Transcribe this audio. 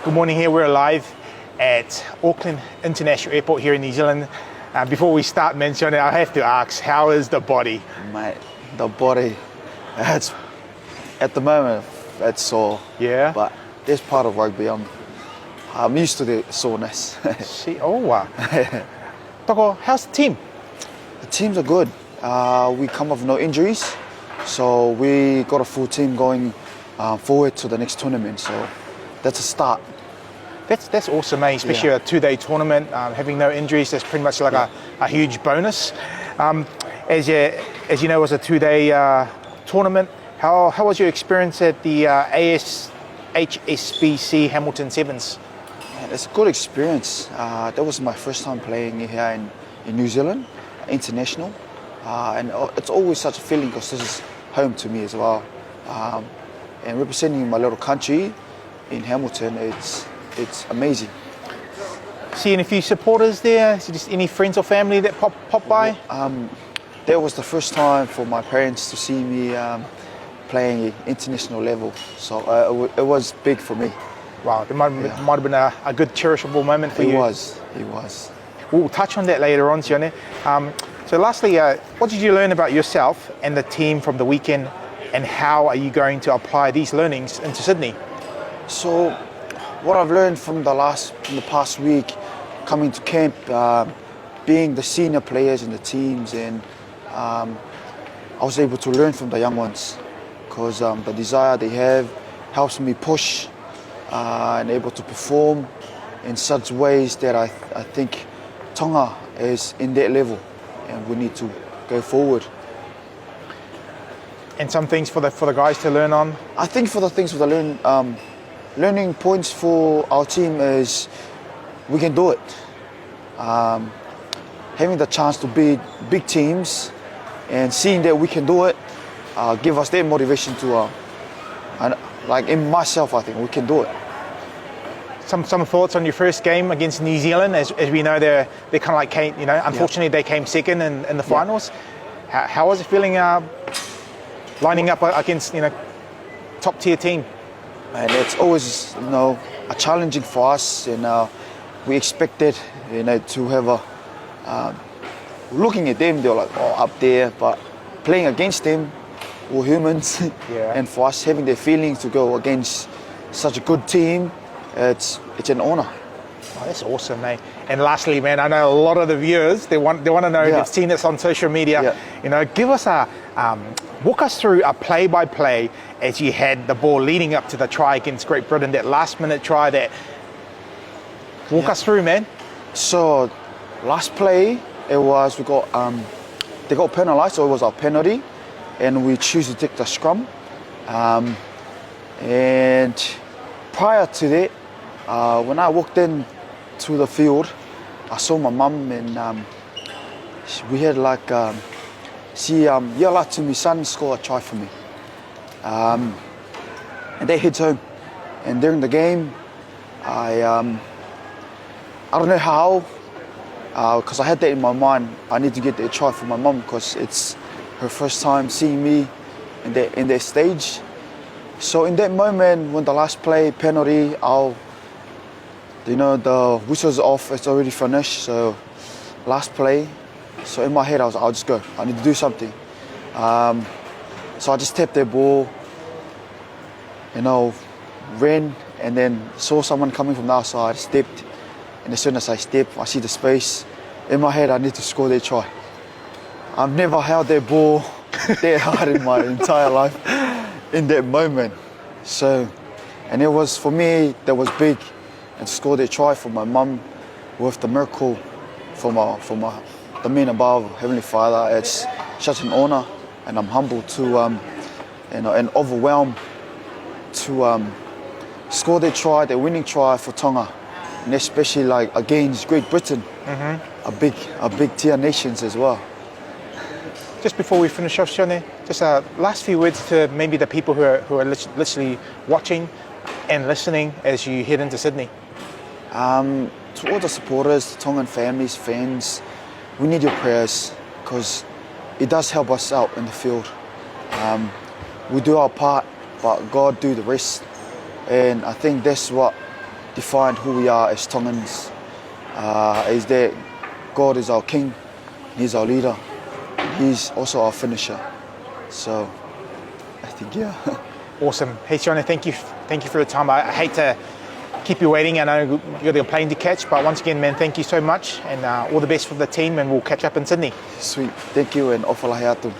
Good morning here. We're live at Auckland International Airport here in New Zealand. Before we start mentioning, I have to ask, how is the body? Mate, the body, it's, at the moment, it's sore. Yeah? But that's part of rugby. I'm used to the soreness. See, wow. Toko, how's the team? The teams are good. We come off no injuries, so we got a full team going forward to the next tournament. So that's a start. That's awesome, mate. Especially a two-day tournament, having no injuries. That's pretty much like a huge bonus. As you know, it was a two-day tournament. How was your experience at the HSBC Hamilton Sevens? Man, it's a good experience. That was my first time playing here in New Zealand, international, and it's always such a feeling because this is home to me as well. And representing my little country in Hamilton, it's amazing. Seeing a few supporters there, just any friends or family that pop by? That was the first time for my parents to see me playing international level, so it was big for me. Wow, it might have been a good cherishable moment for you. It was. We'll touch on that later on, Sione. So lastly, what did you learn about yourself and the team from the weekend, and how are you going to apply these learnings into Sydney? So what I've learned from the past week, coming to camp, being the senior players in the teams, and I was able to learn from the young ones, because the desire they have helps me push and able to perform in such ways that I think Tonga is in that level, and we need to go forward. And some things for the guys to learn on? I think for the things for the learning points for our team is we can do it. Having the chance to beat big teams and seeing that we can do it give us that motivation to, and like in myself, I think we can do it. Some thoughts on your first game against New Zealand? As we know, they're kind of like unfortunately they came second in the finals. How was it feeling lining up against top tier team? And it's always a challenging for us, and we expected to have looking at them, they're like up there, but playing against them, we're humans. And for us having their feelings to go against such a good team, it's an honor. Oh, that's awesome, mate. And lastly, man, I know a lot of the viewers, they want to know, they've seen this on social media. Give us walk us through a play-by-play as you had the ball leading up to the try against Great Britain, that last-minute try. Walk us through, man. So, last play, it was they got penalised, so it was our penalty, and we choose to take the scrum. And prior to that, when I walked in to the field, I saw my mum, and we had she yelled out to me, "Son, score a try for me." And that hits home. And during the game, I don't know how, because I had that in my mind. I need to get that try for my mum, because it's her first time seeing me in that stage. So in that moment, when the last play, penalty, the whistle's off, it's already finished. So last play, so in my head, I'll just go. I need to do something. So I just tapped that ball, ran, and then saw someone coming from the outside, stepped, and as soon as I step, I see the space. In my head, I need to score that try. I've never held that ball that hard in my entire life in that moment. So, and it was, for me, that was big. And to score that try for my mum with the miracle from the man above, Heavenly Father, it's such an honor, and I'm humbled to, and overwhelmed to score that try, the winning try for Tonga, and especially against Great Britain, a big tier nations as well. Just before we finish off, Sione, just last few words to maybe the people who are literally watching and listening as you head into Sydney. To all the supporters, the Tongan families, fans, we need your prayers, because it does help us out in the field. We do our part, but God do the rest. And I think that's what defined who we are as Tongans. Is that God is our king, He's our leader, He's also our finisher. So I think, yeah. Awesome. Hey, Tiona, thank you for your time. I hate to keep you waiting. I know you've got a plane to catch, but once again, man, thank you so much, and all the best for the team, and we'll catch up in Sydney. Sweet. Thank you, and ofalahi atu.